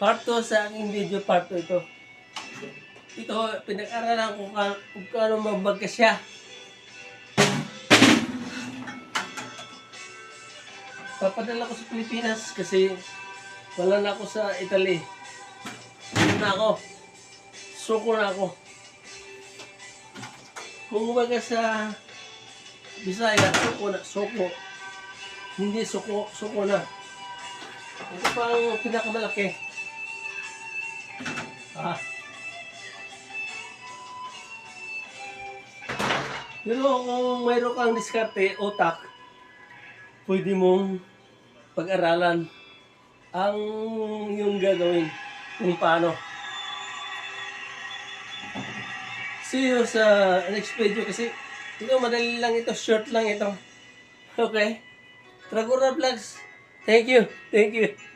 Part 2 sa aking video, part 2 ito. Ito, pinag-aralan ko kung paano magbagkasya. Papadala ko sa Pilipinas kasi wala na ako sa Italy. Ano na ako? Suko na ako. Kung baga sa Bisaya, suko na, suko. Hindi suko, suko na. Ito pa ang pinakamalaki. Pero kung mayroon kang diskarte, utak, pwede mong pag-aralan ang yung gagawin kung paano. See you sa next video kasi ito madali lang ito, short lang ito. Okay? Tragura Vlogs. Thank you. Thank you.